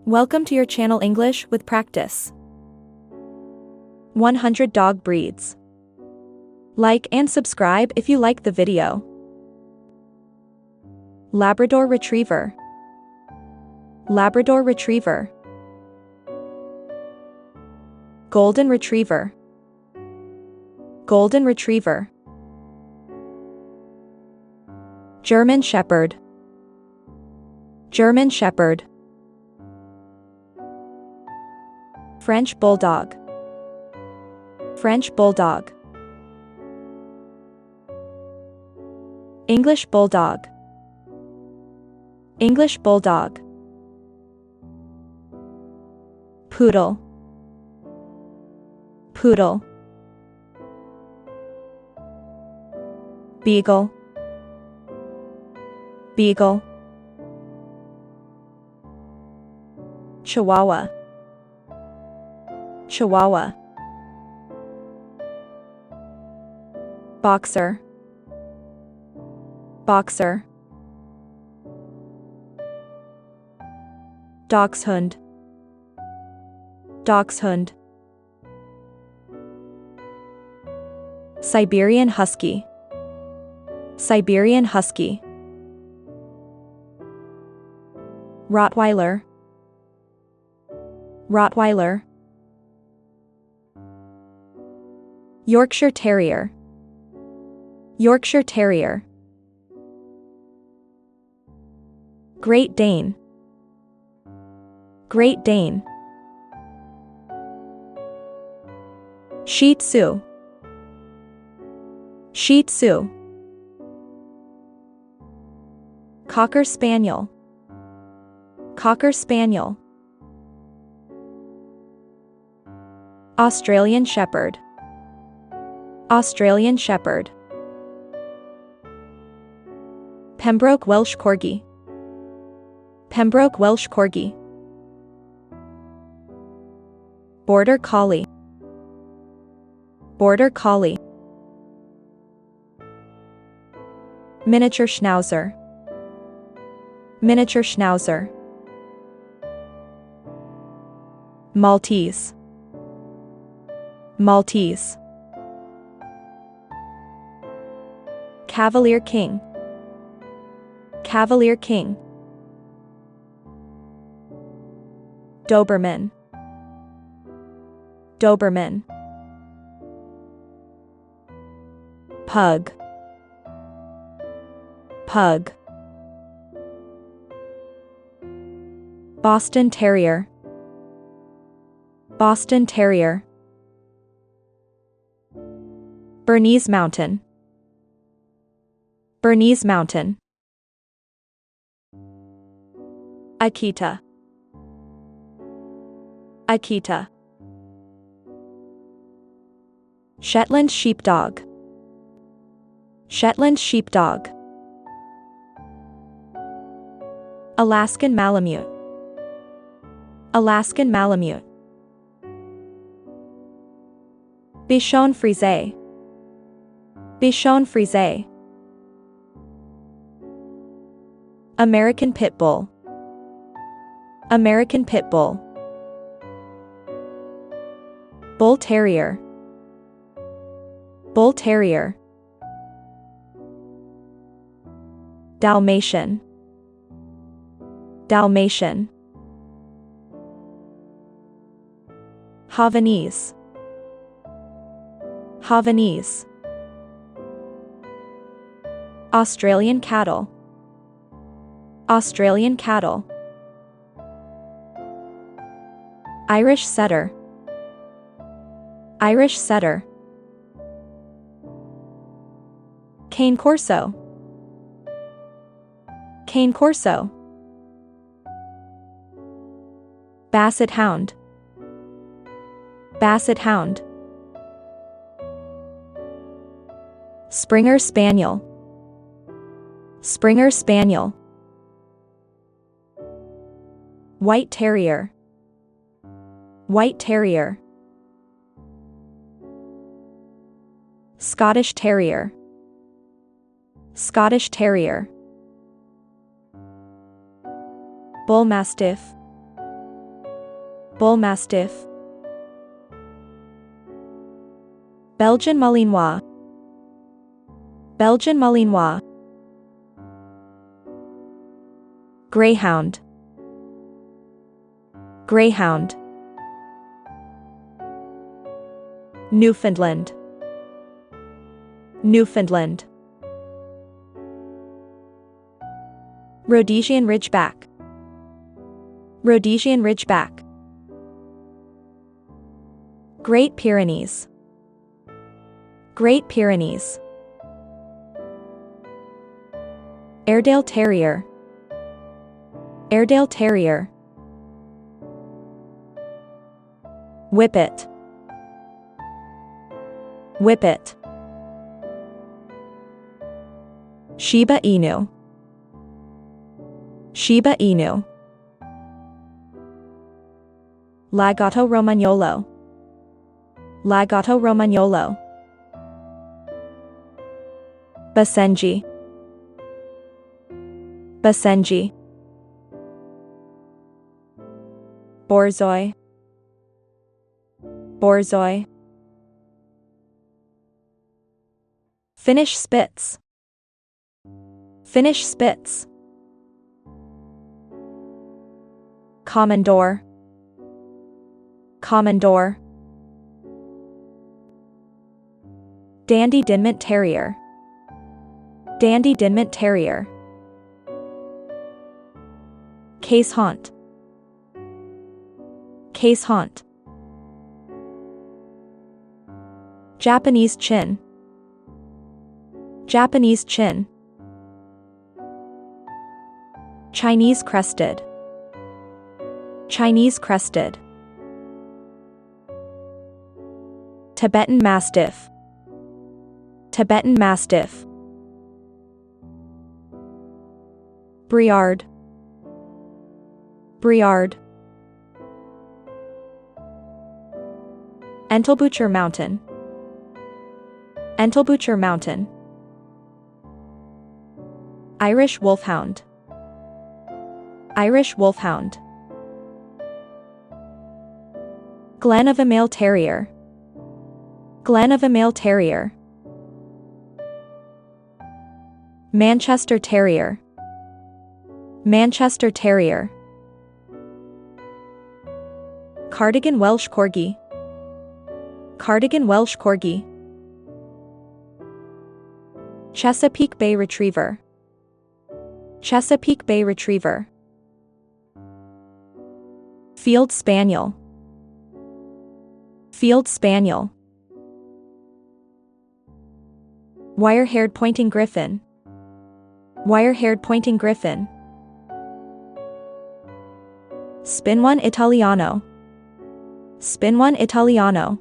Welcome to your channel English with Practice. 100 dog breeds. Like and subscribe if you like the video. Labrador Retriever. Labrador Retriever. Golden Retriever. Golden Retriever. German Shepherd. German Shepherd. French Bulldog. French Bulldog. English Bulldog. English Bulldog. Poodle. Poodle. Beagle. Beagle. Chihuahua. Chihuahua. Boxer. Boxer. Dachshund. Dachshund. Siberian Husky. Siberian Husky. Rottweiler. Rottweiler. Yorkshire Terrier. Yorkshire Terrier. Great Dane. Great Dane. Shih Tzu. Shih Tzu. Cocker Spaniel. Cocker Spaniel. Australian Shepherd. Australian Shepherd. Pembroke Welsh Corgi. Pembroke Welsh Corgi. Border Collie. Border Collie. Miniature Schnauzer. Miniature Schnauzer. Maltese. Maltese. Cavalier King. Cavalier King. Doberman. Doberman. Pug. Pug. Boston Terrier. Boston Terrier. Bernese Mountain. Bernese Mountain. Akita. Akita. Shetland Sheepdog. Shetland Sheepdog. Alaskan Malamute. Alaskan Malamute. Bichon Frise. Bichon Frise. American Pit Bull. American Pit Bull. Bull Terrier. Bull Terrier. Dalmatian. Dalmatian. Havanese. Havanese. Australian Cattle. Australian Cattle. Irish Setter. Irish Setter. Cane Corso. Cane Corso. Basset Hound. Basset Hound. Springer Spaniel. Springer Spaniel. White Terrier. White Terrier. Scottish Terrier. Scottish Terrier. Bull Mastiff. Bull Mastiff, Belgian Malinois, Belgian Malinois, Greyhound, Greyhound, Newfoundland, Newfoundland, Rhodesian Ridgeback, Rhodesian Ridgeback, Great Pyrenees, Great Pyrenees, Airedale Terrier, Airedale Terrier, Whippet, Whippet, Shiba Inu, Shiba Inu, Lagotto Romagnolo, Lagotto Romagnolo, Basenji, Basenji, Borzoi, Borzoi, Finnish Spitz, Finnish Spitz, Commodore, Commodore, Dandy Dinmont Terrier, Dandy Dinmont Terrier, Case Haunt, Case Haunt, Japanese Chin, Japanese Chin, Chinese Crested, Chinese Crested, Tibetan Mastiff, Tibetan Mastiff, Briard, Briard, Entlebucher Mountain, Entlebucher Mountain, Irish Wolfhound, Irish Wolfhound, Glen of Emale Terrier, Glen of Emale Terrier, Manchester Terrier, Manchester Terrier, Cardigan Welsh Corgi, Cardigan Welsh Corgi, Chesapeake Bay Retriever, Chesapeake Bay Retriever, Field Spaniel, Field Spaniel, Wire-haired Pointing Griffon, Wire-haired Pointing Griffon, Spin One Italiano, Spin One Italiano,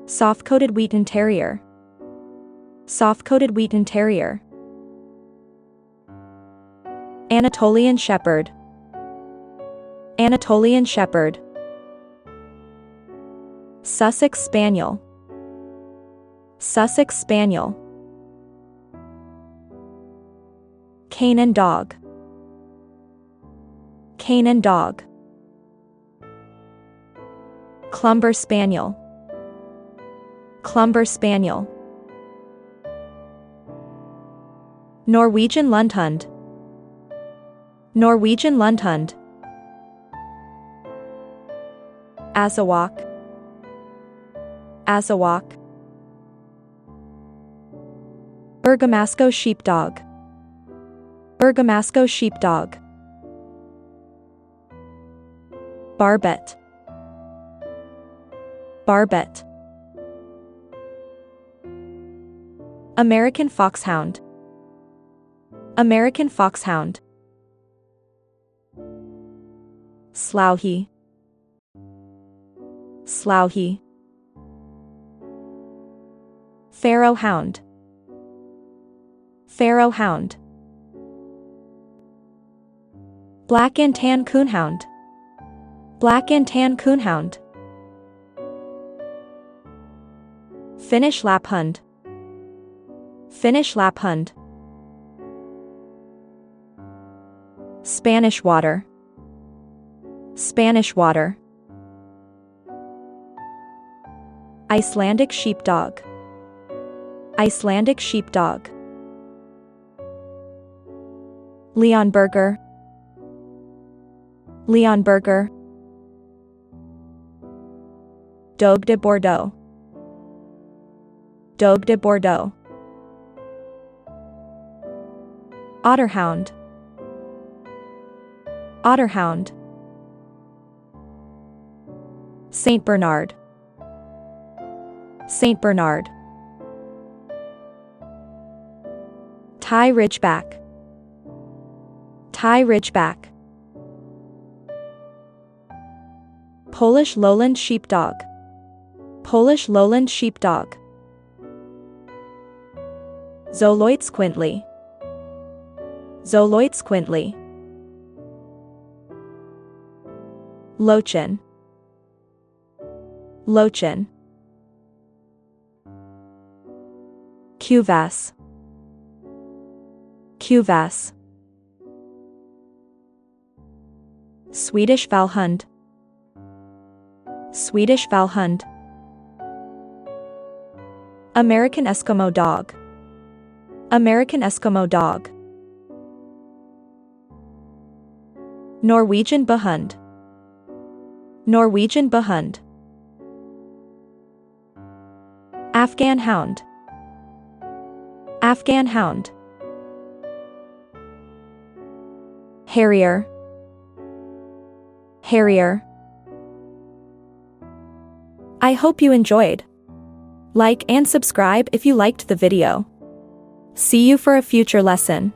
Soft-coated Wheaten Terrier, Soft-coated Wheaten Terrier, Anatolian Shepherd, Anatolian Shepherd, Sussex Spaniel, Sussex Spaniel, Canaan Dog, Canaan Dog, Clumber Spaniel, Clumber Spaniel, Norwegian Lundhund, Norwegian Lundhund, Azawak, Azawak, Bergamasco Sheepdog, Bergamasco Sheepdog, Barbet, Barbet, American Foxhound, American Foxhound, Sloughie, Sloughie, Pharaoh Hound, Pharaoh Hound, Black and Tan Coonhound, Black and Tan Coonhound, Finnish Lapphund, Finnish Lapphund, Spanish Water, Spanish water. Icelandic sheepdog. Icelandic sheepdog. Leonberger. Leonberger. Dogue de Bordeaux. Dogue de Bordeaux. Otterhound. Otterhound. Saint Bernard. Saint Bernard. Tie Ridgeback. Tie Ridgeback. Polish Lowland Sheepdog. Polish Lowland Sheepdog. Xoloitzes Quintly. Xoloitzes Quintly. Lochin. Lochin. Cuvas. Cuvas. Swedish Valhund. Swedish Valhund. American Eskimo dog. American Eskimo dog. Norwegian Behund. Norwegian Behund. Afghan Hound. Afghan Hound. Harrier. Harrier. I hope you enjoyed. Like and subscribe if you liked the video. See you for a future lesson.